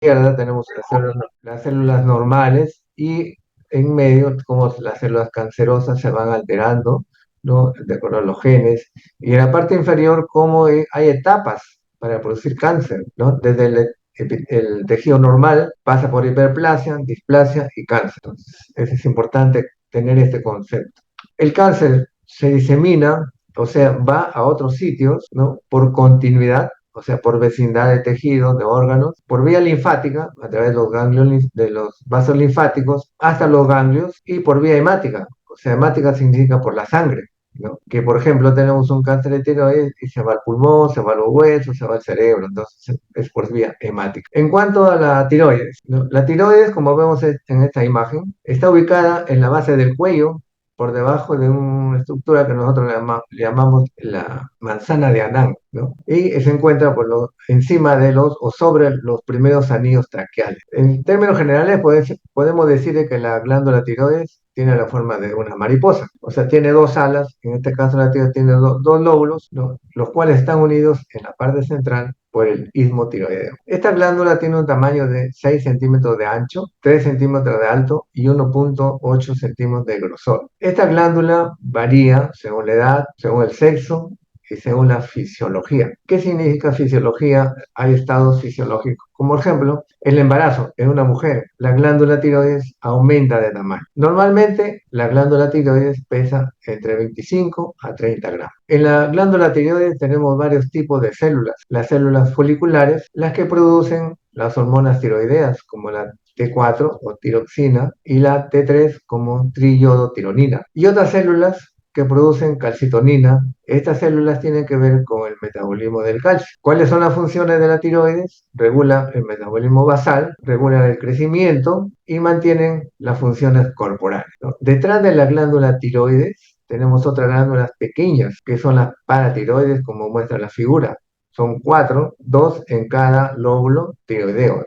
izquierda tenemos las células normales y en medio como las células cancerosas se van alterando, ¿no? De acuerdo a los genes. Y en la parte inferior como hay etapas para producir cáncer, ¿no? Desde el tejido normal pasa por hiperplasia, displasia y cáncer. Entonces, es importante tener este concepto. El cáncer se disemina, o sea, va a otros sitios, ¿no? Por continuidad, o sea, por vecindad de tejidos, de órganos, por vía linfática, a través de los ganglios, de los vasos linfáticos, hasta los ganglios, y por vía hemática. O sea, hemática significa por la sangre, ¿no? Que, por ejemplo, tenemos un cáncer de tiroides y se va al pulmón, se va a los huesos, se va al cerebro, entonces es por vía hemática. En cuanto a la tiroides, ¿no? La tiroides, como vemos en esta imagen, está ubicada en la base del cuello, por debajo de una estructura que nosotros le llamamos la manzana de Adán, ¿no? Y se encuentra encima de los o sobre los primeros anillos traqueales. En términos generales, podemos decir que la glándula tiroides tiene la forma de una mariposa, o sea, tiene dos alas, en este caso la tiroides tiene dos lóbulos, ¿no? Los cuales están unidos en la parte central por el istmo tiroideo. Esta glándula tiene un tamaño de 6 centímetros de ancho, 3 centímetros de alto y 1,8 centímetros de grosor. Esta glándula varía según la edad, según el sexo y según la fisiología. ¿Qué significa fisiología? Hay estados fisiológicos. Como por ejemplo, el embarazo en una mujer, la glándula tiroides aumenta de tamaño. Normalmente, la glándula tiroides pesa entre 25 a 30 gramos. En la glándula tiroides tenemos varios tipos de células. Las células foliculares, las que producen las hormonas tiroideas, como la T4 o tiroxina y la T3 como triiodotironina. Y otras células que producen calcitonina. Estas células tienen que ver con el metabolismo del calcio. ¿Cuáles son las funciones de la tiroides? Regula el metabolismo basal, regulan el crecimiento y mantienen las funciones corporales, ¿no? Detrás de la glándula tiroides tenemos otras glándulas pequeñas, que son las paratiroides, como muestra la figura. Son cuatro, dos en cada lóbulo tiroideo.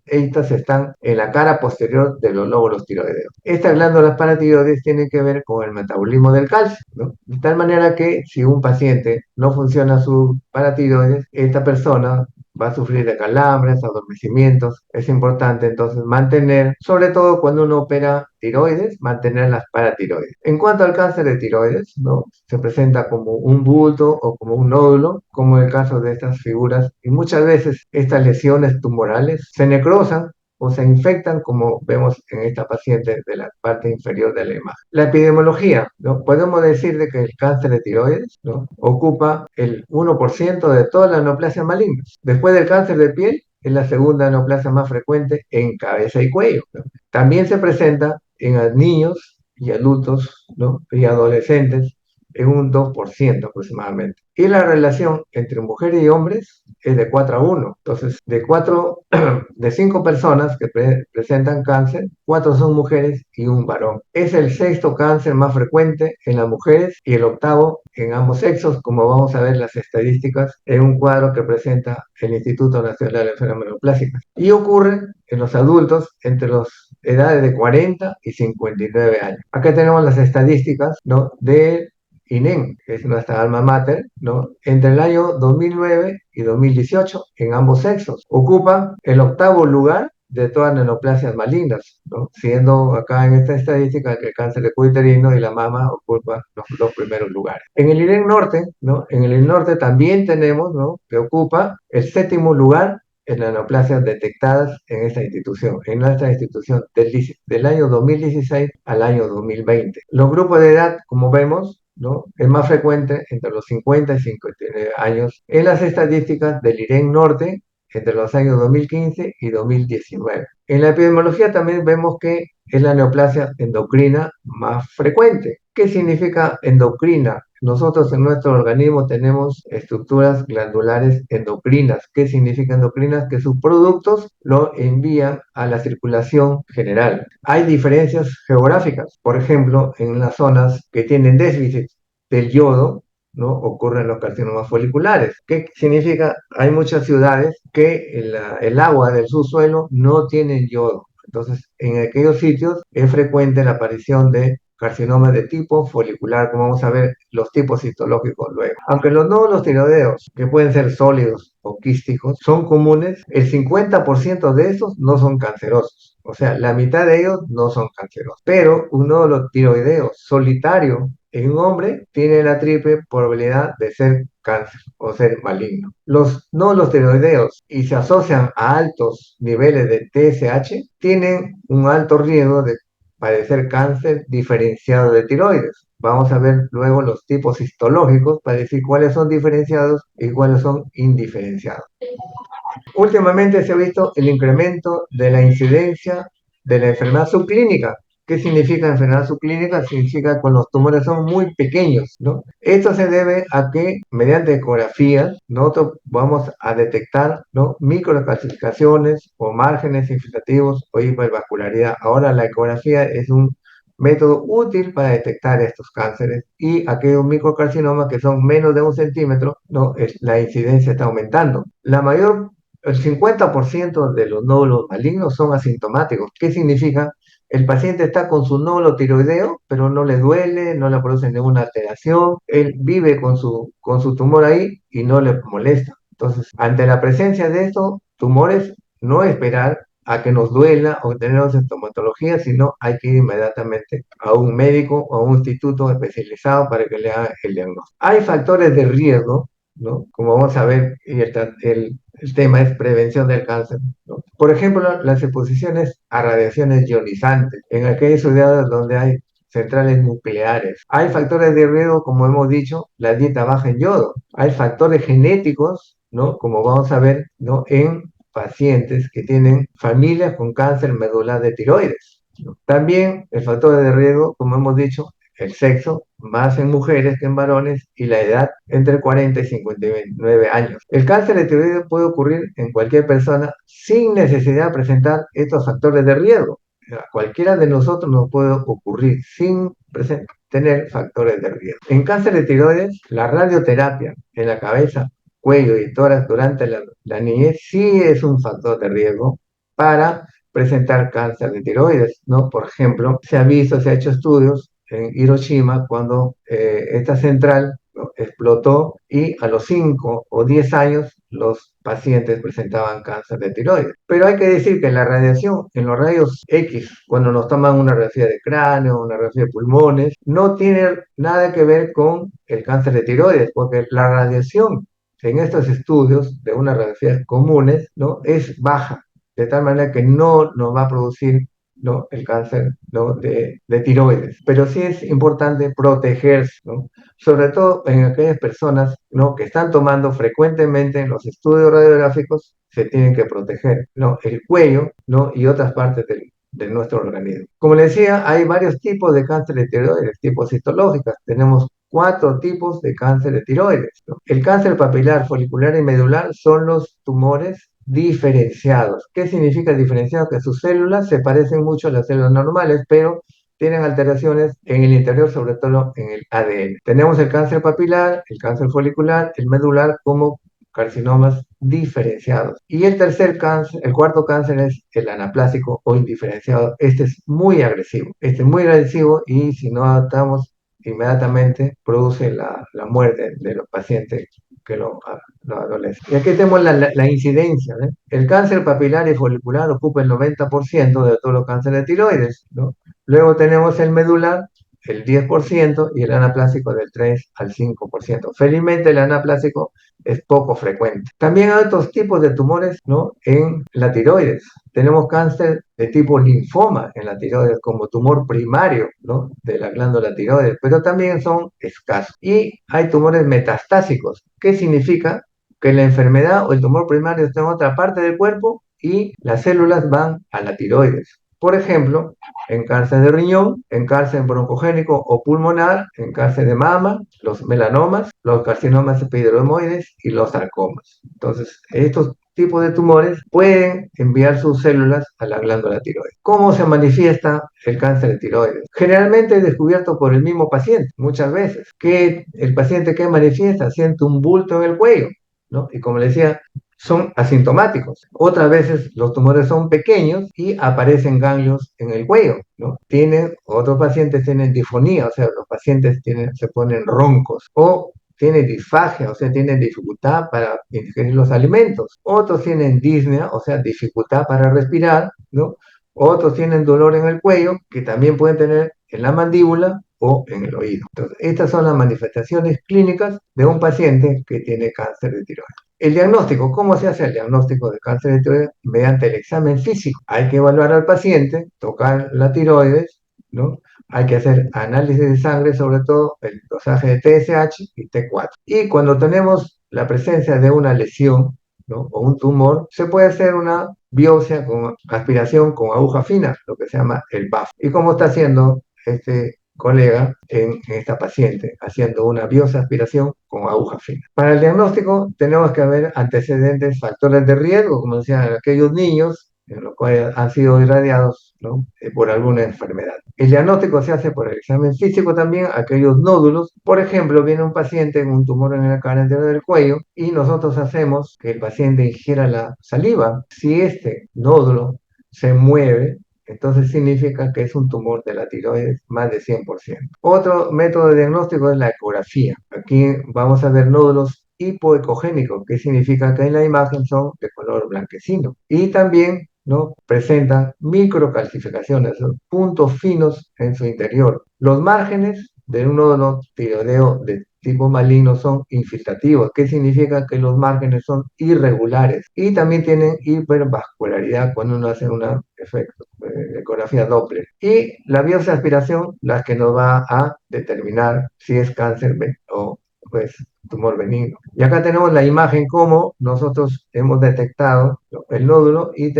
Estas están en la cara posterior de los lóbulos tiroideos. Estas glándulas paratiroides tienen que ver con el metabolismo del calcio, ¿no? De tal manera que si un paciente no funciona su paratiroides, esta persona va a sufrir de calambres, adormecimientos. Es importante entonces mantener, sobre todo cuando uno opera tiroides, mantener las paratiroides. En cuanto al cáncer de tiroides, ¿no? Se presenta como un bulto o como un nódulo, como en el caso de estas figuras, y muchas veces estas lesiones tumorales se necrosan o se infectan, como vemos en esta paciente de la parte inferior de la imagen. La epidemiología, ¿no? Podemos decir de que el cáncer de tiroides, ¿no? Ocupa el 1% de todas las neoplasias malignas. Después del cáncer de piel, es la segunda neoplasia más frecuente en cabeza y cuello, ¿no? También se presenta en niños y adultos, ¿no? Y adolescentes en un 2% aproximadamente. Y la relación entre mujeres y hombres es de 4 a 1. Entonces, de 5 personas que presentan cáncer, 4 son mujeres y un varón. Es el sexto cáncer más frecuente en las mujeres y el octavo en ambos sexos, como vamos a ver las estadísticas en un cuadro que presenta el Instituto Nacional de Enfermedades Neoplásicas. Y ocurre en los adultos entre las edades de 40 y 59 años. Acá tenemos las estadísticas, ¿no? De INEM, que es nuestra alma mater, ¿no? Entre el año 2009 y 2018, en ambos sexos, ocupa el octavo lugar de todas las neoplasias malignas, ¿no? Siendo acá en esta estadística que el cáncer de cuello uterino y la mama ocupan los primeros lugares. En el INEM norte, ¿no? En el INEM norte también tenemos, ¿no? Que ocupa el séptimo lugar en las neoplasias detectadas en esta institución, en nuestra institución del año 2016 al año 2020. Los grupos de edad, como vemos, ¿no? Es más frecuente entre los 50 y 59 años en las estadísticas del IREN Norte entre los años 2015 y 2019. En la epidemiología también vemos que es la neoplasia endocrina más frecuente. ¿Qué significa endocrina? Nosotros en nuestro organismo tenemos estructuras glandulares endocrinas. ¿Qué significa endocrinas? Que sus productos lo envían a la circulación general. Hay diferencias geográficas. Por ejemplo, en las zonas que tienen déficit del yodo, ¿no? Ocurren los carcinomas foliculares. ¿Qué significa? Hay muchas ciudades que el agua del subsuelo no tiene yodo. Entonces, en aquellos sitios es frecuente la aparición de carcinoma de tipo folicular, como vamos a ver los tipos histológicos luego. Aunque los nódulos tiroideos, que pueden ser sólidos o quísticos, son comunes, el 50% de estos no son cancerosos. O sea, la mitad de ellos no son cancerosos. Pero un nódulo tiroideo solitario en un hombre tiene la triple probabilidad de ser cáncer o ser maligno. Los nódulos tiroideos y se asocian a altos niveles de TSH, tienen un alto riesgo de padecer cáncer diferenciado de tiroides. Vamos a ver luego los tipos histológicos para decir cuáles son diferenciados y cuáles son indiferenciados. Últimamente se ha visto el incremento de la incidencia de la enfermedad subclínica. ¿Qué significa enfermedad subclínica? Significa que cuando los tumores son muy pequeños, ¿no? Esto se debe a que mediante ecografías nosotros vamos a detectar, ¿no?, microcalcificaciones o márgenes infiltrativos o hipervascularidad. Ahora la ecografía es un método útil para detectar estos cánceres y aquellos microcarcinomas que son menos de 1 centímetro, ¿no?, la incidencia está aumentando. El 50% de los nódulos malignos son asintomáticos. ¿Qué significa? El paciente está con su nódulo tiroideo, pero no le duele, no le produce ninguna alteración. Él vive con su tumor ahí y no le molesta. Entonces, ante la presencia de estos tumores, no esperar a que nos duela o tener sintomatología, sino hay que ir inmediatamente a un médico o a un instituto especializado para que le haga el diagnóstico. Hay factores de riesgo, ¿no?, como vamos a ver, y el tema es prevención del cáncer, ¿no? Por ejemplo, las exposiciones a radiaciones ionizantes en aquellas ciudades donde hay centrales nucleares. Hay factores de riesgo, como hemos dicho, la dieta baja en yodo. Hay factores genéticos, ¿no?, como vamos a ver, ¿no?, en pacientes que tienen familias con cáncer medular de tiroides, ¿no? También el factor de riesgo, como hemos dicho, el sexo, más en mujeres que en varones, y la edad entre 40 y 59 años. El cáncer de tiroides puede ocurrir en cualquier persona sin necesidad de presentar estos factores de riesgo. A cualquiera de nosotros nos puede ocurrir sin tener factores de riesgo. En cáncer de tiroides, la radioterapia en la cabeza, cuello y tórax durante la niñez sí es un factor de riesgo para presentar cáncer de tiroides, ¿no? Por ejemplo, se ha hecho estudios en Hiroshima cuando esta central, ¿no?, explotó y a los 5 o 10 años los pacientes presentaban cáncer de tiroides. Pero hay que decir que la radiación, en los rayos X, cuando nos toman una radiografía de cráneo, una radiografía de pulmones, no tiene nada que ver con el cáncer de tiroides, porque la radiación en estos estudios de unas radiografías comunes, ¿no?, es baja, de tal manera que no nos va a producir, ¿no?, el cáncer, ¿no?, de tiroides. Pero sí es importante protegerse, ¿no?, sobre todo en aquellas personas, ¿no?, que están tomando frecuentemente en los estudios radiográficos, se tienen que proteger, ¿no?, el cuello, ¿no?, y otras partes de nuestro organismo. Como les decía, hay varios tipos de cáncer de tiroides, tipos histológicos. Tenemos 4 tipos de cáncer de tiroides, ¿no? El cáncer papilar, folicular y medular son los tumores diferenciados. ¿Qué significa diferenciado? Que sus células se parecen mucho a las células normales, pero tienen alteraciones en el interior, sobre todo en el ADN. Tenemos el cáncer papilar, el cáncer folicular, el medular como carcinomas diferenciados. Y el cuarto cáncer es el anaplásico o indiferenciado. Este es muy agresivo. Este es muy agresivo y si no adaptamos inmediatamente produce la muerte de los pacientes que lo adolescentes. Y aquí tenemos la incidencia, ¿eh? El cáncer papilar y folicular ocupa el 90% de todos los cánceres de tiroides, ¿no? Luego tenemos el medular, el 10%, y el anaplásico del 3 al 5%. Felizmente el anaplásico es poco frecuente. También hay otros tipos de tumores, ¿no?, en la tiroides. Tenemos cáncer de tipo linfoma en la tiroides como tumor primario, ¿no?, de la glándula tiroides, pero también son escasos. Y hay tumores metastásicos. ¿Qué significa? Que la enfermedad o el tumor primario está en otra parte del cuerpo y las células van a la tiroides. Por ejemplo, en cáncer de riñón, en cáncer broncogénico o pulmonar, en cáncer de mama, los melanomas, los carcinomas epidermoides y los sarcomas. Entonces, estos tipos de tumores pueden enviar sus células a la glándula tiroides. ¿Cómo se manifiesta el cáncer de tiroides? Generalmente es descubierto por el mismo paciente, muchas veces, que el paciente que manifiesta siente un bulto en el cuello, ¿no? Y como les decía, son asintomáticos. Otras veces los tumores son pequeños y aparecen ganglios en el cuello, ¿no? Otros pacientes tienen disfonía, o sea, los pacientes se ponen roncos o tienen disfagia, o sea, tienen dificultad para ingerir los alimentos. Otros tienen disnea, o sea, dificultad para respirar, ¿no? Otros tienen dolor en el cuello, que también pueden tener en la mandíbula o en el oído. Entonces, estas son las manifestaciones clínicas de un paciente que tiene cáncer de tiroides. El diagnóstico, ¿cómo se hace el diagnóstico de cáncer de tiroides? Mediante el examen físico. Hay que evaluar al paciente, tocar la tiroides, ¿no? Hay que hacer análisis de sangre, sobre todo el dosaje de TSH y T4. Y cuando tenemos la presencia de una lesión, ¿no? O un tumor, se puede hacer una biopsia con aspiración con aguja fina, lo que se llama el BAF. ¿Y cómo está haciendo este colega en esta paciente, haciendo una biopsia aspiración con aguja fina? Para el diagnóstico tenemos que ver antecedentes, factores de riesgo, como decían aquellos niños en los cuales han sido irradiados, ¿no? Por alguna enfermedad. El diagnóstico se hace por el examen físico también, aquellos nódulos. Por ejemplo, viene un paciente con un tumor en la cara anterior del cuello y nosotros hacemos que el paciente ingiera la saliva. Si este nódulo se mueve, entonces significa que es un tumor de la tiroides más de 100%. Otro método de diagnóstico es la ecografía. Aquí vamos a ver nódulos hipoecogénicos, que significa que en la imagen son de color blanquecino. Y también, ¿no?, presentan microcalcificaciones, puntos finos en su interior. Los márgenes de un nódulo tiroideo de tipo maligno son infiltrativos, que significa que los márgenes son irregulares y también tienen hipervascularidad cuando uno hace un efecto de ecografía Doppler. Y la biopsia de aspiración, la que nos va a determinar si es cáncer o pues tumor benigno. Y acá tenemos la imagen como nosotros hemos detectado el nódulo y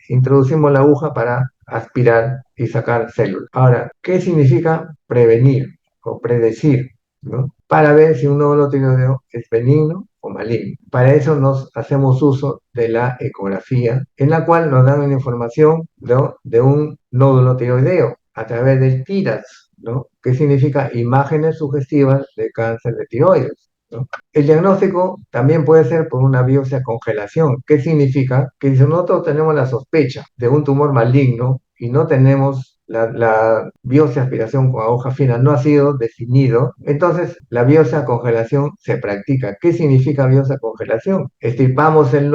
introducimos la aguja para aspirar y sacar células. Ahora, ¿qué significa prevenir o predecir, ¿no?, para ver si un nódulo tiroideo es benigno o maligno? Para eso nos hacemos uso de la ecografía, en la cual nos dan una información, ¿no?, de un nódulo tiroideo a través del TIRAS, ¿no?, que significa imágenes sugestivas de cáncer de tiroides, ¿no? El diagnóstico también puede ser por una biopsia congelación, que significa que si nosotros tenemos la sospecha de un tumor maligno y no tenemos la biopsia aspiración con aguja fina no ha sido definido, entonces la biopsia congelación se practica. ¿Qué significa biopsia congelación? Estirpamos el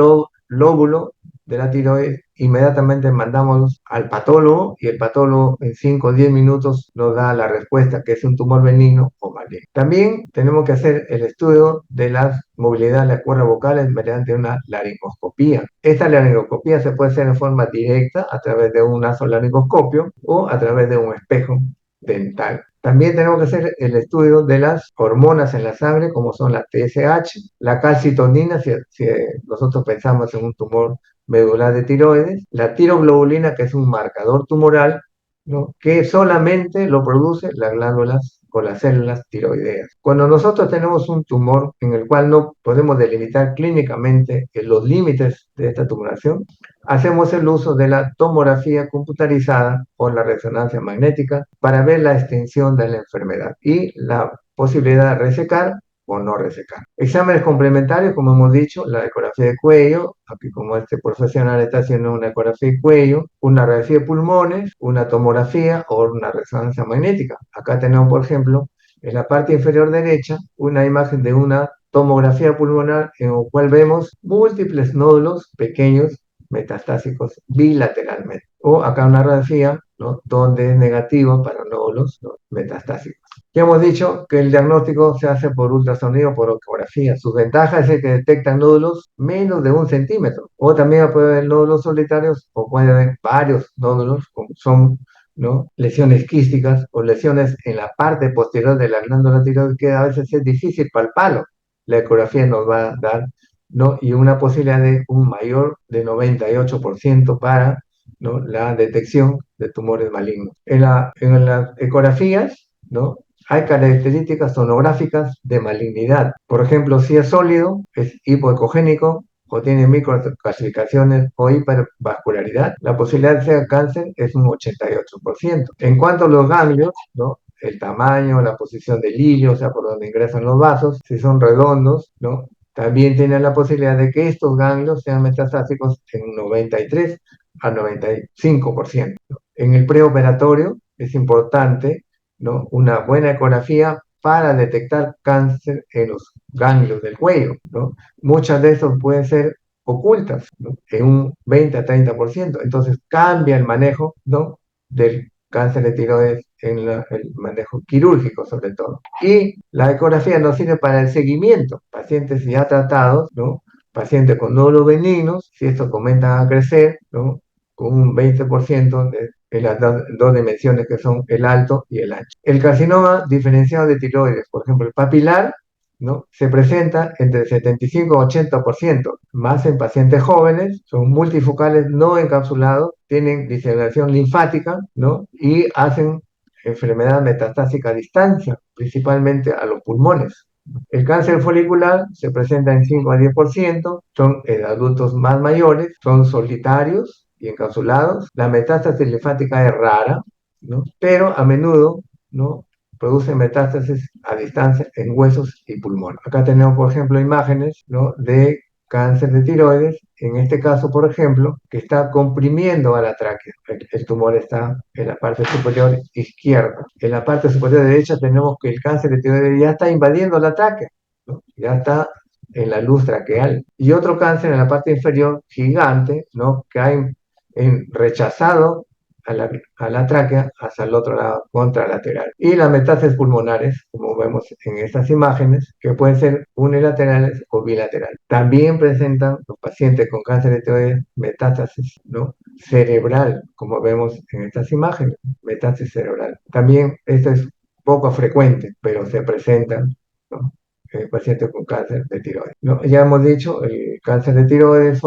lóbulo de la tiroides, inmediatamente mandamos al patólogo y el patólogo en 5 o 10 minutos nos da la respuesta que es un tumor benigno o maligno. También tenemos que hacer el estudio de la movilidad de las cuerdas vocales mediante una laringoscopía. Esta laringoscopía se puede hacer en forma directa a través de un nasolaringoscopio o a través de un espejo dental. También tenemos que hacer el estudio de las hormonas en la sangre, como son la TSH, la calcitonina, si nosotros pensamos en un tumor medular de tiroides, la tiroglobulina, que es un marcador tumoral, ¿no?, que solamente lo produce las glándulas o las células tiroideas. Cuando nosotros tenemos un tumor en el cual no podemos delimitar clínicamente los límites de esta tumoración, hacemos el uso de la tomografía computarizada o la resonancia magnética para ver la extensión de la enfermedad y la posibilidad de resecar o no resecar. Exámenes complementarios, como hemos dicho, la ecografía de cuello, aquí como este profesional está haciendo una ecografía de cuello, una radiografía de pulmones, una tomografía o una resonancia magnética. Acá tenemos, por ejemplo, en la parte inferior derecha, una imagen de una tomografía pulmonar en la cual vemos múltiples nódulos pequeños metastásicos bilateralmente. O acá una radiografía, ¿no?, donde es negativo para nódulos, ¿no?, metastásicos. Ya hemos dicho que el diagnóstico se hace por ultrasonido o por ecografía. Sus ventajas es que detectan nódulos menos de 1 centímetro. O también puede haber nódulos solitarios o puede haber varios nódulos, como son, ¿no?, lesiones quísticas o lesiones en la parte posterior de la glándula tiroides, que a veces es difícil palparlo. La ecografía nos va a dar, ¿no?, y una posibilidad de un mayor de 98% para, ¿no?, la detección de tumores malignos. En las ecografías, ¿no?, hay características sonográficas de malignidad. Por ejemplo, si es sólido, es hipoecogénico o tiene microcalcificaciones o hipervascularidad, la posibilidad de ser cáncer es un 88%. En cuanto a los ganglios, ¿no?, el tamaño, la posición del hilio, o sea, por donde ingresan los vasos, si son redondos, ¿no?, También tiene la posibilidad de que estos ganglios sean metastásicos en 93 a 95%. En el preoperatorio es importante, ¿no?, una buena ecografía para detectar cáncer en los ganglios del cuello, ¿no? Muchas de estos pueden ser ocultas, ¿no?, en un 20 a 30%. Entonces cambia el manejo, ¿no?, del cáncer de tiroides en el manejo quirúrgico sobre todo. Y la ecografía nos sirve para el seguimiento, pacientes ya tratados, ¿no?, pacientes con nódulos benignos, si estos comienzan a crecer, ¿no?, con un 20% en las dos dimensiones que son el alto y el ancho. El carcinoma diferenciado de tiroides, por ejemplo, el papilar, ¿no?, se presenta entre 75 y 80%, más en pacientes jóvenes, son multifocales no encapsulados, tienen diseminación linfática, ¿no?, y hacen enfermedad metastásica a distancia, principalmente a los pulmones. El cáncer folicular se presenta en 5 a 10%, son en adultos más mayores, son solitarios y encapsulados. La metástasis linfática es rara, ¿no?, pero a menudo, ¿no?, produce metástasis a distancia en huesos y pulmón. Acá tenemos, por ejemplo, imágenes, ¿no?, de cáncer de tiroides, en este caso, por ejemplo, que está comprimiendo a la tráquea. El tumor está en la parte superior izquierda. En la parte superior derecha tenemos que el cáncer de tiroides ya está invadiendo la tráquea, ¿no?, ya está en la luz traqueal. Y otro cáncer en la parte inferior, gigante, ¿no?, que ha rechazado a la tráquea hacia el otro lado contralateral. Y las metástasis pulmonares, como vemos en estas imágenes, que pueden ser unilaterales o bilaterales. También presentan los pacientes con cáncer de tiroides metástasis, ¿no?, cerebral, como vemos en estas imágenes, metástasis cerebral. También esto es poco frecuente, pero se presentan, ¿no?, pacientes con cáncer de tiroides, ¿no? Ya hemos dicho, el cáncer de tiroides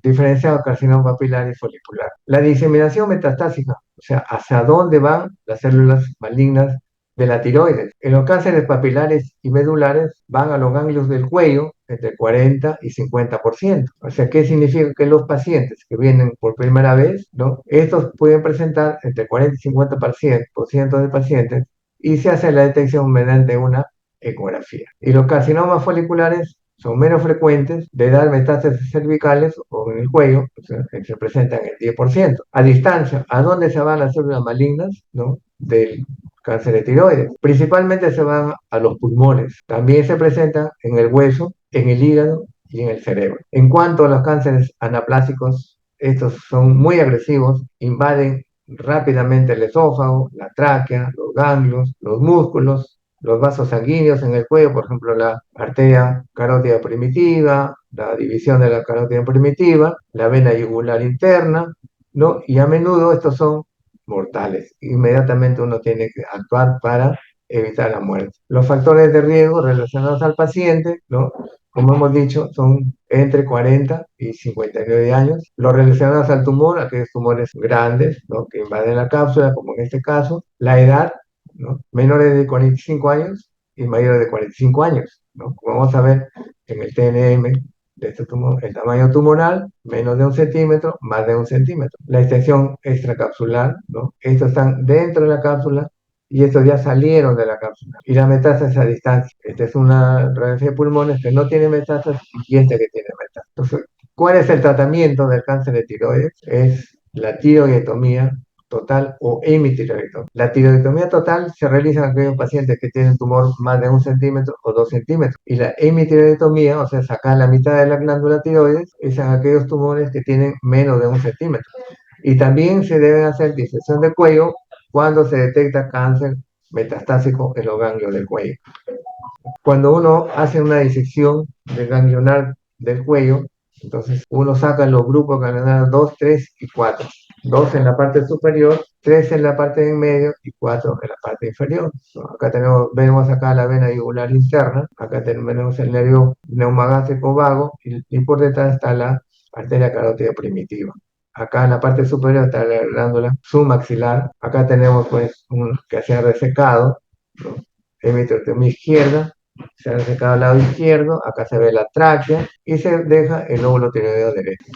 diferenciado carcinoma papilar y folicular. La diseminación metastásica, o sea, hacia dónde van las células malignas de la tiroides. En los cánceres papilares y medulares van a los ganglios del cuello entre 40 y 50%. O sea, ¿qué significa? Que los pacientes que vienen por primera vez, ¿no?, estos pueden presentar entre 40 y 50% de pacientes y se hace la detección mediante una ecografía. Y los carcinomas foliculares son menos frecuentes, de dar metástasis cervicales o en el cuello, o sea, que se presentan el 10%. A distancia, ¿a dónde se van las células malignas, ¿no?, del cáncer de tiroides? Principalmente se van a los pulmones. También se presentan en el hueso, en el hígado y en el cerebro. En cuanto a los cánceres anaplásicos, estos son muy agresivos, invaden rápidamente el esófago, la tráquea, los ganglios, los músculos, los vasos sanguíneos en el cuello, por ejemplo, la arteria carótida primitiva, la división de la carótida primitiva, la vena yugular interna, ¿no? Y a menudo estos son mortales. Inmediatamente uno tiene que actuar para evitar la muerte. Los factores de riesgo relacionados al paciente, ¿no?, como hemos dicho, son entre 40 y 59 años. Los relacionados al tumor, aquellos tumores grandes, ¿no?, que invaden la cápsula, como en este caso, la edad, ¿no?, menores de 45 años y mayores de 45 años, ¿no? Como vamos a ver en el TNM de este tumor, el tamaño tumoral, menos de 1 centímetro, más de 1 centímetro. La extensión extracapsular, ¿no? Estos están dentro de la cápsula y estos ya salieron de la cápsula. Y la metástasis a distancia. Esta es una radiografía de pulmones que no tiene metástasis y esta que tiene metástasis. Entonces, ¿cuál es el tratamiento del cáncer de tiroides? Es la tiroidectomía total o hemitiroidectomía. La tiroidectomía total se realiza en aquellos pacientes que tienen tumor más de 1 centímetro o 2 centímetros. Y la hemitiroidectomía, o sea, sacar la mitad de la glándula tiroides, es en aquellos tumores que tienen menos de 1 centímetro. Y también se debe hacer disección de cuello cuando se detecta cáncer metastásico en los ganglios del cuello. Cuando uno hace una disección del ganglionar del cuello, entonces uno saca los grupos ganglionares 2, 3 y 4. 2 en la parte superior, 3 en la parte de en medio y 4 en la parte inferior. Acá vemos acá la vena yugular interna, acá tenemos el nervio neumogástrico vago y por detrás está la arteria carótida primitiva. Acá en la parte superior está la glándula submaxilar. Acá tenemos pues que se ha resecado, ¿no?, hemitotomía izquierda, se ha resecado al lado izquierdo, acá se ve la tráquea y se deja el lóbulo tiroideo derecho.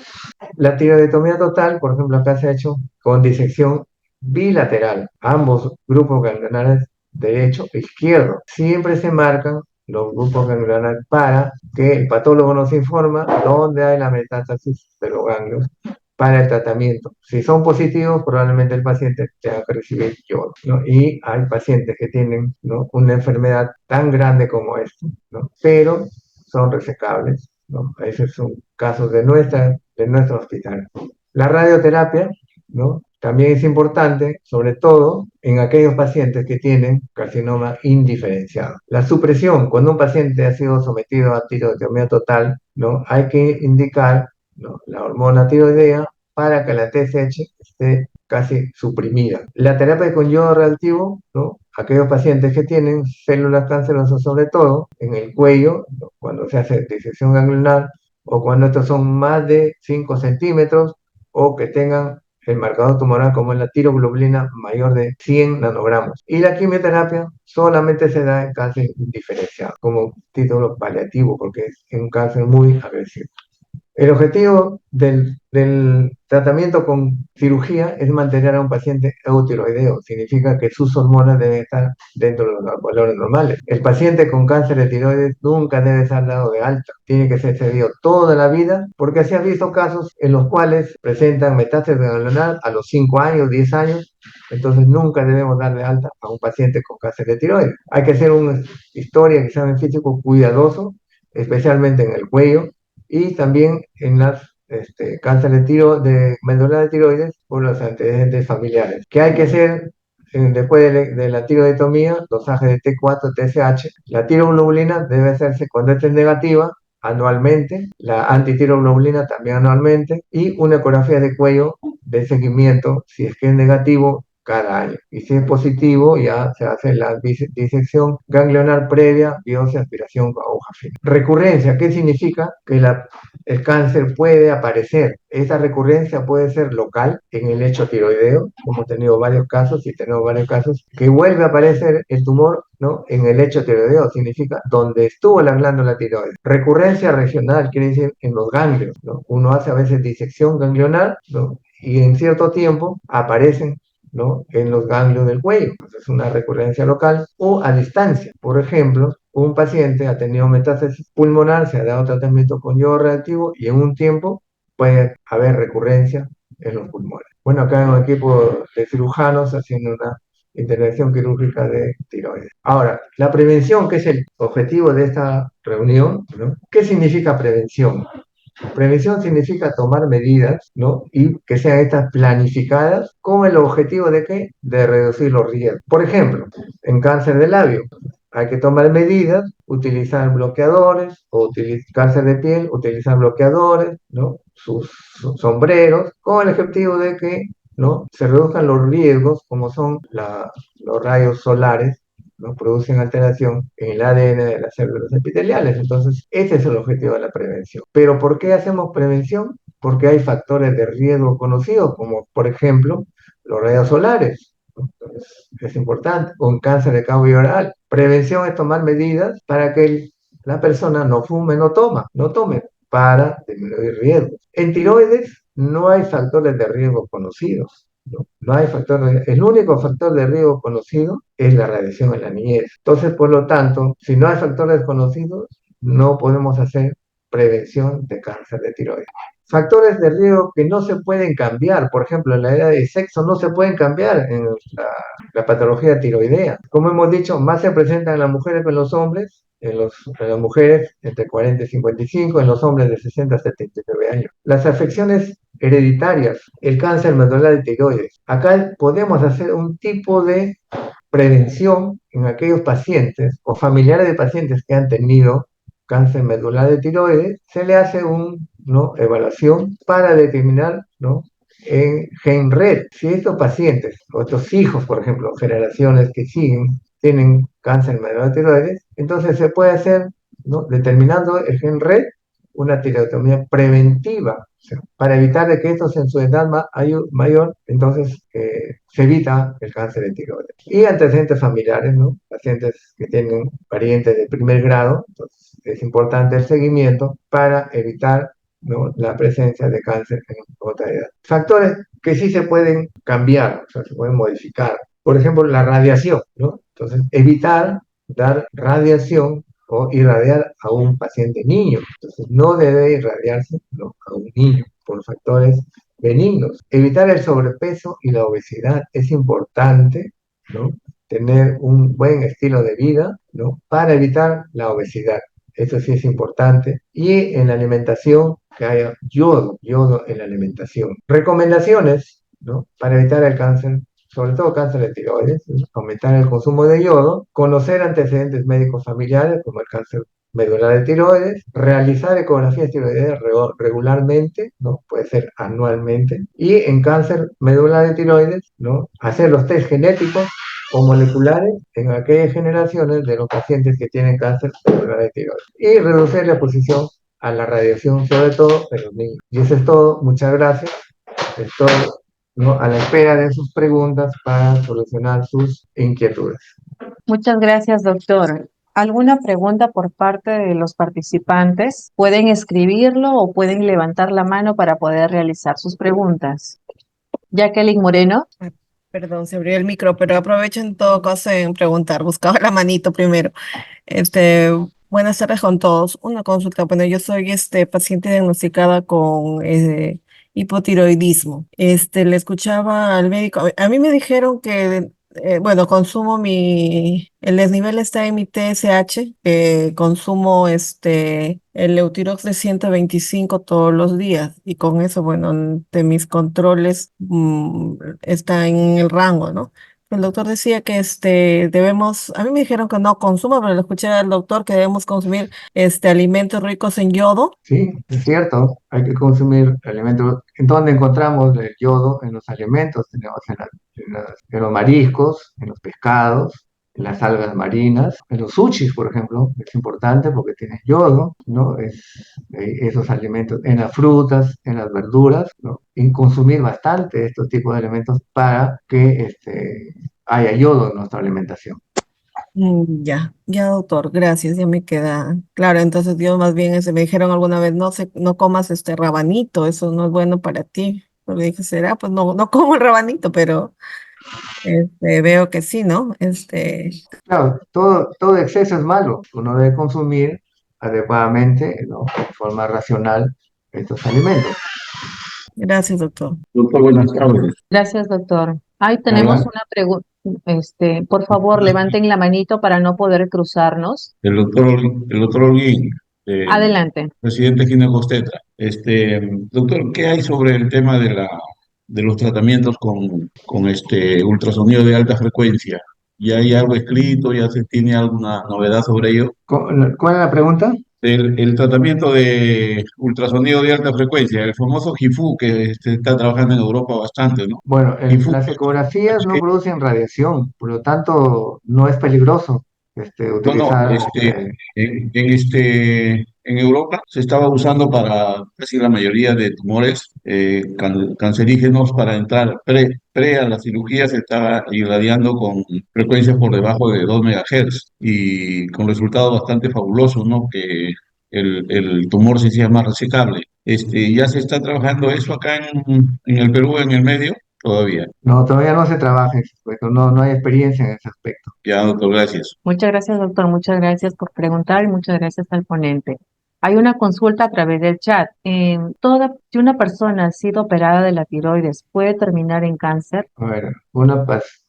La tiroidectomía total, por ejemplo, acá se ha hecho con disección bilateral, ambos grupos ganglionares derecho e izquierdo. Siempre se marcan los grupos ganglionales para que el patólogo nos informa dónde hay la metástasis de los ganglios para el tratamiento. Si son positivos, probablemente el paciente tenga que recibir yodo, ¿no? Y hay pacientes que tienen, ¿no?, una enfermedad tan grande como esta, ¿no?, pero son resecables, ¿no? Esos son casos de nuestro hospital. La radioterapia, ¿no?, también es importante, sobre todo en aquellos pacientes que tienen carcinoma indiferenciado. La supresión, cuando un paciente ha sido sometido a tiroidectomía total, ¿no?, hay que indicar, ¿no?, la hormona tiroidea para que la TSH esté casi suprimida. La terapia con yodo radioactivo, ¿no?, aquellos pacientes que tienen células cancerosas, sobre todo en el cuello, ¿no?, cuando se hace disección ganglionar o cuando estos son más de 5 centímetros o que tengan el marcador tumoral como es la tiroglobulina mayor de 100 nanogramos. Y la quimioterapia solamente se da en cáncer indiferenciado, como título paliativo, porque es un cáncer muy agresivo. El objetivo del tratamiento con cirugía es mantener a un paciente eutiroideo. Significa que sus hormonas deben estar dentro de los valores normales. El paciente con cáncer de tiroides nunca debe ser dado de alta. Tiene que ser seguido toda la vida, porque se han visto casos en los cuales presentan metástasis ganglionar a los 5 años, 10 años. Entonces nunca debemos darle alta a un paciente con cáncer de tiroides. Hay que hacer una historia de examen físico cuidadoso, especialmente en el cuello, y también en las cáncer de médula de tiroides por los antecedentes familiares. ¿Qué hay que hacer después de la tiroidectomía? Dosaje de T4, TSH. La tiroglobulina debe hacerse cuando esté negativa anualmente, la antitiroglobulina también anualmente, y una ecografía de cuello de seguimiento, si es que es negativo, cada año. Y si es positivo, ya se hace la disección ganglionar previa, biopsia, aspiración con aguja fina. Recurrencia, ¿qué significa? Que el cáncer puede aparecer. Esa recurrencia puede ser local en el lecho tiroideo, como hemos tenido varios casos, y tenemos varios casos, que vuelve a aparecer el tumor, ¿no?, en el lecho tiroideo, significa donde estuvo la glándula tiroides. Recurrencia regional quiere decir en los ganglios, ¿no? Uno hace a veces disección ganglionar, ¿no?, y en cierto tiempo aparecen, ¿no?, en los ganglios del cuello. Entonces, es una recurrencia local o a distancia. Por ejemplo, un paciente ha tenido metástasis pulmonar, se ha dado tratamiento con yodo radioactivo y en un tiempo puede haber recurrencia en los pulmones. Bueno, acá hay un equipo de cirujanos haciendo una intervención quirúrgica de tiroides. Ahora, la prevención, que es el objetivo de esta reunión, ¿no? ¿Qué significa prevención? Prevención significa tomar medidas, ¿no?, y que sean estas planificadas con el objetivo de ¿qué? De reducir los riesgos. Por ejemplo, en cáncer de labio hay que tomar medidas, utilizar bloqueadores, o cáncer de piel, utilizar bloqueadores, ¿no?, sus sombreros, con el objetivo de que, ¿no?, se reduzcan los riesgos, como son los rayos solares, ¿no?, producen alteración en el ADN de las células epiteliales. Entonces, ese es el objetivo de la prevención. ¿Pero por qué hacemos prevención? Porque hay factores de riesgo conocidos, como por ejemplo los rayos solares, ¿no? Entonces, es importante. Con cáncer de cabo oral. Prevención es tomar medidas para que la persona no fume, no tome, para disminuir riesgos. En tiroides no hay factores de riesgo conocidos. No hay el único factor de riesgo conocido es la radiación en la niñez. Entonces, por lo tanto, si no hay factores conocidos, no podemos hacer prevención de cáncer de tiroides. Factores de riesgo que no se pueden cambiar, por ejemplo, en la edad de sexo no se pueden cambiar en la patología tiroidea. Como hemos dicho, más se presentan en las mujeres que en los hombres, en las mujeres entre 40 y 55, en los hombres de 60 a 79 años. Las afecciones hereditarias, el cáncer medular de tiroides. Acá podemos hacer un tipo de prevención en aquellos pacientes o familiares de pacientes que han tenido cáncer medular de tiroides. Se le hace una, ¿no?, evaluación para determinar, ¿no?, en gen red. Si estos pacientes o estos hijos, por ejemplo, generaciones que siguen, tienen cáncer medular de tiroides, entonces se puede hacer, ¿no?, determinando el gen red, una tiroidectomía preventiva, o sea, para evitar de que estos en su edad mayor, entonces se evita el cáncer de tiroides. Y antecedentes familiares, ¿no?, pacientes que tienen parientes de primer grado, entonces es importante el seguimiento para evitar, ¿no?, la presencia de cáncer en otra edad. Factores que sí se pueden cambiar, o sea, se pueden modificar. Por ejemplo, la radiación, ¿no? Entonces, evitar dar radiación o irradiar a un paciente niño. Entonces, no debe irradiarse, ¿no?, a un niño por factores benignos. Evitar el sobrepeso y la obesidad es importante, ¿no? Tener un buen estilo de vida, ¿no?, para evitar la obesidad. Eso sí es importante. Y en la alimentación, que haya yodo en la alimentación. Recomendaciones, ¿no?, para evitar el cáncer, sobre todo cáncer de tiroides, ¿no? Aumentar el consumo de yodo, conocer antecedentes médicos familiares como el cáncer medular de tiroides, realizar ecografías tiroideas regularmente, ¿no? Puede ser anualmente, y en cáncer medular de tiroides, ¿no?, hacer los test genéticos o moleculares en aquellas generaciones de los pacientes que tienen cáncer medular de tiroides, y reducir la exposición a la radiación, sobre todo en los niños. Y eso es todo, muchas gracias. Estoy, ¿no?, a la espera de sus preguntas para solucionar sus inquietudes. Muchas gracias, doctor. ¿Alguna pregunta por parte de los participantes? Pueden escribirlo o pueden levantar la mano para poder realizar sus preguntas. Jacqueline Moreno. Ah, perdón, se abrió el micro, pero aprovecho en todo caso en preguntar. Buscaba la manito primero. Este, Buenas tardes con todos. Una consulta. Bueno, yo soy paciente diagnosticada con hipotiroidismo. Le escuchaba al médico. A mí me dijeron que, bueno, el desnivel está en mi TSH, consumo el Eutirox de 125 todos los días y con eso, bueno, de mis controles está en el rango, ¿no? El doctor decía que a mí me dijeron que no consumo, pero le escuché al doctor que debemos consumir alimentos ricos en yodo. Sí, es cierto, hay que consumir alimentos. ¿En dónde encontramos el yodo? En los alimentos, tenemos en los mariscos, en los pescados, en las algas marinas, en los sushis, por ejemplo, es importante porque tiene yodo, ¿no? Esos alimentos, en las frutas, en las verduras, ¿no? Y consumir bastante estos tipos de alimentos para que haya yodo en nuestra alimentación. Ya, ya doctor, gracias, ya me queda claro. Entonces yo más bien me dijeron alguna vez, no comas este rabanito, eso no es bueno para ti. Pero dije, será, pues no como el rabanito, pero veo que sí, ¿no? Claro, todo exceso es malo. Uno debe consumir adecuadamente, ¿no?, de forma racional estos alimentos. Gracias, doctor. Doctor, buenas tardes. Gracias, doctor. Ahí tenemos Hola, una pregunta. Por favor, levanten la manito para no poder cruzarnos. el doctor Holguín, eh, Adelante. presidente Ginecostetra. Doctor, ¿qué hay sobre el tema de los tratamientos con este ultrasonido de alta frecuencia? ¿Ya hay algo escrito? ¿Ya se tiene alguna novedad sobre ello? ¿Cuál es la pregunta? El tratamiento de ultrasonido de alta frecuencia, el famoso HIFU que se está trabajando en Europa bastante, ¿no? Bueno, HIFU. las ecografías no producen radiación, por lo tanto no es peligroso No, no, utilizar. en Europa se estaba usando para casi la mayoría de tumores cancerígenos para entrar pre a la cirugía se estaba irradiando con frecuencias por debajo de 2 MHz y con resultados bastante fabulosos, ¿no? Que el tumor se hacía más resecable. Ya se está trabajando eso acá en el Perú, en el medio, todavía. No, todavía no se trabaja en ese aspecto, no hay experiencia en ese aspecto. Ya, doctor, gracias. Muchas gracias, doctor. Muchas gracias por preguntar y muchas gracias al ponente. Hay una consulta a través del chat. Si una persona ha sido operada de la tiroides, ¿puede terminar en cáncer? A ver,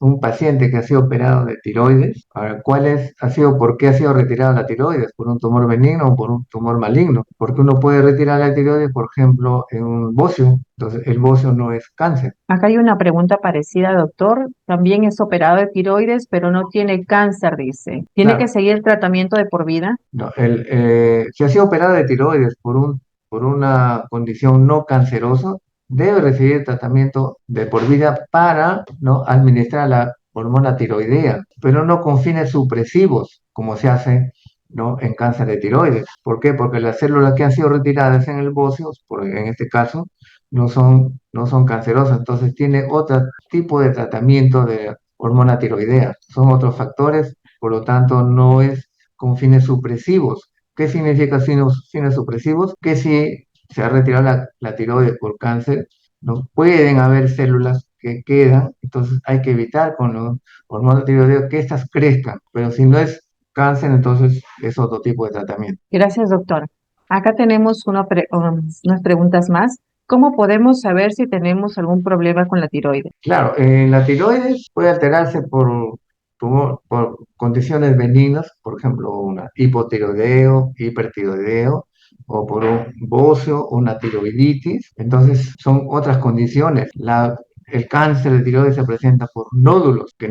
un paciente que ha sido operado de tiroides, a ver, por qué ha sido retirada la tiroides? ¿Por un tumor benigno o por un tumor maligno? Porque uno puede retirar la tiroides, por ejemplo, en un bocio. Entonces, el bocio no es cáncer. Acá hay una pregunta parecida, doctor. También es operado de tiroides, pero no tiene cáncer, dice. ¿Tiene que Claro, seguir el tratamiento de por vida? no, si ha sido operado de tiroides por una condición no cancerosa, debe recibir tratamiento de por vida para, ¿no?, administrar la hormona tiroidea, pero no con fines supresivos, como se hace, ¿no?, en cáncer de tiroides. ¿Por qué? Porque las células que han sido retiradas en el bocio, en este caso, no son cancerosas, entonces tiene otro tipo de tratamiento de hormona tiroidea. Son otros factores, por lo tanto, no es con fines supresivos. ¿Qué significa fines supresivos? Que si se ha retirado la tiroides por cáncer, no pueden haber células que quedan, entonces hay que evitar con los hormonas tiroideos que éstas crezcan, pero si no es cáncer, entonces es otro tipo de tratamiento. Gracias, doctor. Acá tenemos unas preguntas más. ¿Cómo podemos saber si tenemos algún problema con la tiroides? Claro, la tiroides puede alterarse por condiciones benignas, por ejemplo, una hipotiroideo, hipertiroideo, o por un bocio, una tiroiditis. Entonces, son otras condiciones. El cáncer de tiroides se presenta por nódulos que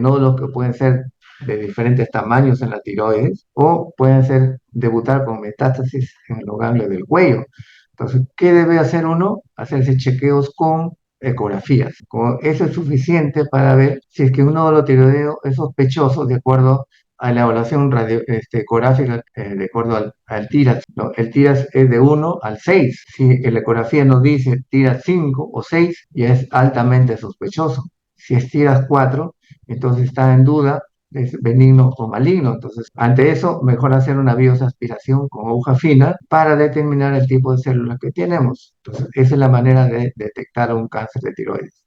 pueden ser de diferentes tamaños en la tiroides o pueden debutar con metástasis en los ganglios del cuello. Entonces, ¿qué debe hacer uno? Hacerse chequeos con ecografías. Eso es suficiente para ver si es que un nódulo tiroideo es sospechoso de acuerdo a la evaluación ecográfica, de acuerdo al TIRAS, ¿no? El TIRAS es de 1 al 6. Si la ecografía nos dice TIRAS 5 o 6, ya es altamente sospechoso. Si es TIRAS 4, entonces está en duda, es benigno o maligno. Entonces, ante eso, mejor hacer una biosaspiración con aguja fina para determinar el tipo de células que tenemos. Entonces, esa es la manera de detectar un cáncer de tiroides.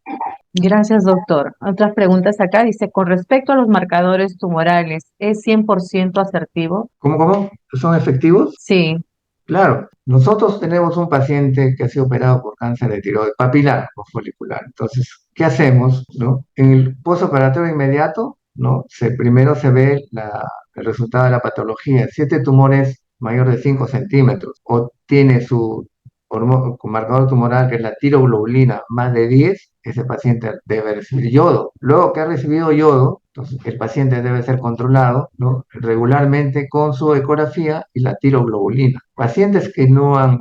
Gracias, doctor. Otras preguntas acá. Dice, con respecto a los marcadores tumorales, ¿es 100% asertivo? ¿Cómo? ¿Son efectivos? Sí. Claro, nosotros tenemos un paciente que ha sido operado por cáncer de tiroides papilar o folicular. Entonces, ¿qué hacemos, no? En el postoperatorio inmediato, ¿no? Primero se ve el resultado de la patología. Si este tumor es mayor de 5 centímetros o tiene su marcador tumoral, que es la tiroglobulina, más de 10, ese paciente debe recibir yodo. Luego que ha recibido yodo, entonces el paciente debe ser controlado, ¿no? Regularmente con su ecografía y la tiroglobulina. Pacientes que no han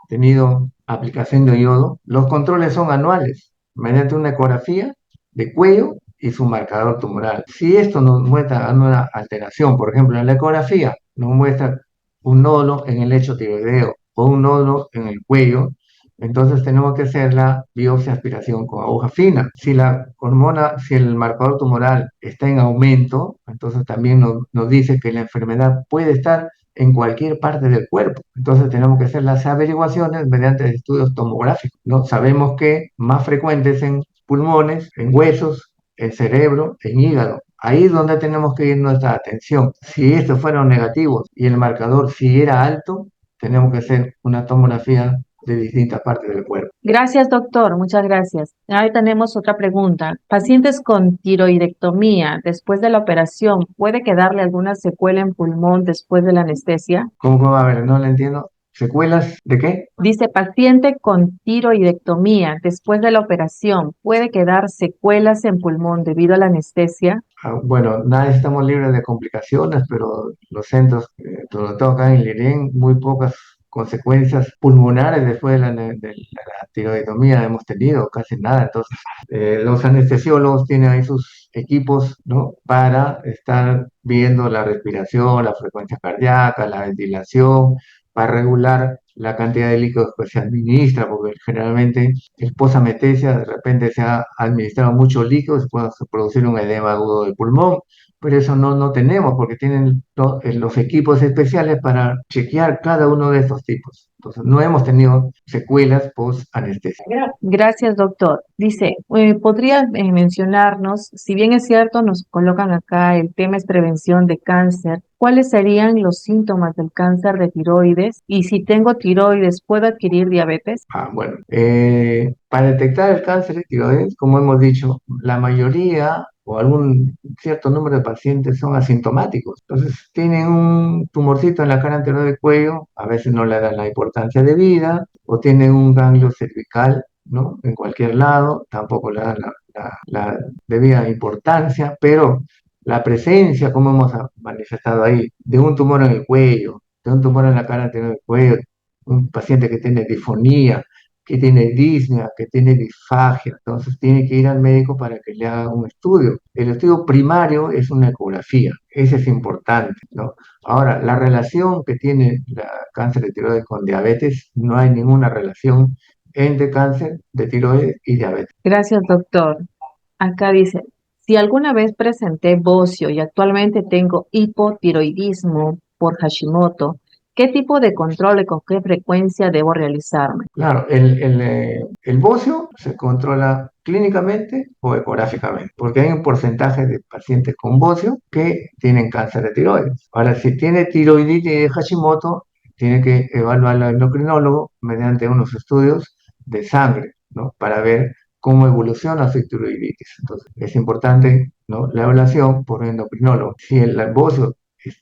tenido aplicación de yodo, los controles son anuales, mediante una ecografía de cuello y su marcador tumoral. Si esto nos muestra una alteración, por ejemplo, en la ecografía nos muestra un nódulo en el lecho tiroideo o un nódulo en el cuello, entonces tenemos que hacer la biopsia aspiración con aguja fina. Si el marcador tumoral está en aumento, entonces también nos dice que la enfermedad puede estar en cualquier parte del cuerpo. Entonces tenemos que hacer las averiguaciones mediante estudios tomográficos, ¿no? Sabemos que más frecuentes en pulmones, en huesos, en cerebro, en hígado. Ahí es donde tenemos que ir nuestra atención. Si estos fueron negativos y el marcador siguiera alto, tenemos que hacer una tomografía de distintas partes del cuerpo. Gracias, doctor. Muchas gracias. Ahí tenemos otra pregunta. Pacientes con tiroidectomía después de la operación, ¿puede quedarle alguna secuela en pulmón después de la anestesia? ¿Cómo? A ver, no le entiendo. ¿Secuelas de qué? Dice, paciente con tiroidectomía después de la operación, ¿puede quedar secuelas en pulmón debido a la anestesia? Bueno, nadie estamos libres de complicaciones, pero los centros, sobre todo acá en Lirén, muy pocas consecuencias pulmonares después de la tiroidomía hemos tenido, casi nada. Entonces, los anestesiólogos tienen ahí sus equipos, ¿no? Para estar viendo la respiración, la frecuencia cardíaca, la ventilación, para regular la cantidad de líquidos que se administra, porque generalmente el posanestesia de repente se ha administrado mucho líquido, se puede producir un edema agudo del pulmón, pero eso no tenemos porque tienen los equipos especiales para chequear cada uno de estos tipos. Entonces, no hemos tenido secuelas post-anestesia. Gracias, doctor. Dice, ¿podría mencionarnos, si bien es cierto, nos colocan acá el tema es prevención de cáncer, cuáles serían los síntomas del cáncer de tiroides? Y si tengo tiroides, ¿puedo adquirir diabetes? Bueno, para detectar el cáncer de tiroides, como hemos dicho, la mayoría o algún cierto número de pacientes son asintomáticos. Entonces, tienen un tumorcito en la cara anterior del cuello, a veces no le dan la importancia debida, o tienen un ganglio cervical, ¿no? En cualquier lado, tampoco le dan la debida importancia, pero la presencia, como hemos manifestado ahí, de un tumor en el cuello, de un tumor en la cara anterior del cuello, un paciente que tiene disfonía, que tiene disnea, que tiene disfagia, entonces tiene que ir al médico para que le haga un estudio. El estudio primario es una ecografía, ese es importante, ¿no? Ahora, la relación que tiene el cáncer de tiroides con diabetes, no hay ninguna relación entre cáncer de tiroides y diabetes. Gracias, doctor. Acá dice, si alguna vez presenté bocio y actualmente tengo hipotiroidismo por Hashimoto, ¿Qué tipo de control y con qué frecuencia debo realizarme? Claro, el bocio se controla clínicamente o ecográficamente, porque hay un porcentaje de pacientes con bocio que tienen cáncer de tiroides. Ahora, si tiene tiroiditis de Hashimoto, tiene que evaluarlo al endocrinólogo mediante unos estudios de sangre, ¿no? Para ver cómo evoluciona su tiroiditis. Entonces, es importante, ¿no?, la evaluación por un endocrinólogo. Si el bocio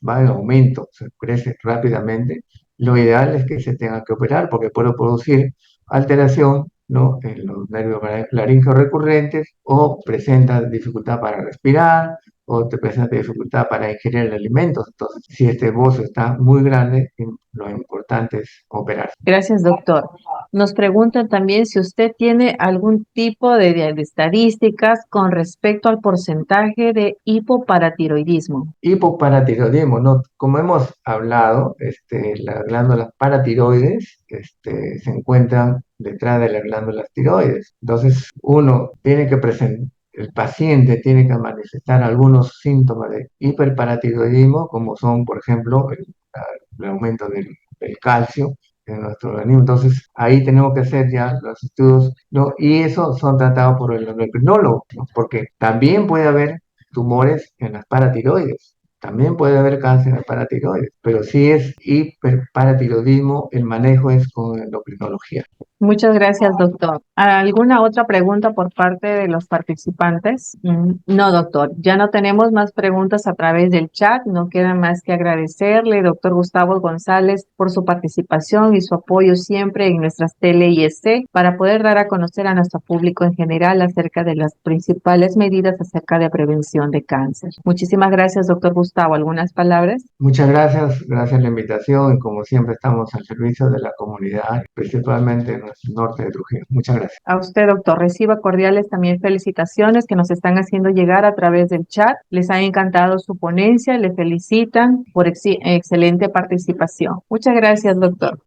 va en aumento, se crece rápidamente, lo ideal es que se tenga que operar porque puede producir alteración, ¿no?, en los nervios laringeos recurrentes, o presenta dificultad para respirar, o te presenta dificultad para ingerir alimentos. Entonces, si este bozo está muy grande, lo importante es operar. Gracias, doctor. Nos preguntan también si usted tiene algún tipo de estadísticas con respecto al porcentaje de hipoparatiroidismo. Hipoparatiroidismo, ¿no? Como hemos hablado, las glándulas paratiroides se encuentran detrás de las glándulas tiroides. Entonces, el paciente tiene que manifestar algunos síntomas de hiperparatiroidismo, como son, por ejemplo, el aumento del calcio en nuestro organismo. Entonces, ahí tenemos que hacer ya los estudios, ¿no? Y esos son tratados por el endocrinólogo, ¿no? Porque también puede haber tumores en las paratiroides. También puede haber cáncer en las paratiroides, pero si es hiperparatiroidismo, el manejo es con endocrinología. Muchas gracias, doctor. ¿Alguna otra pregunta por parte de los participantes? No, doctor. Ya no tenemos más preguntas a través del chat. No queda más que agradecerle, doctor Gustavo González, por su participación y su apoyo siempre en nuestras tele-ISC para poder dar a conocer a nuestro público en general acerca de las principales medidas acerca de prevención de cáncer. Muchísimas gracias, doctor Gustavo. ¿Algunas palabras? Muchas gracias, gracias a la invitación y como siempre estamos al servicio de la comunidad, principalmente en el norte de Trujillo. Muchas gracias. A usted, doctor, reciba cordiales también felicitaciones que nos están haciendo llegar a través del chat. Les ha encantado su ponencia, le felicitan por excelente participación. Muchas gracias, doctor.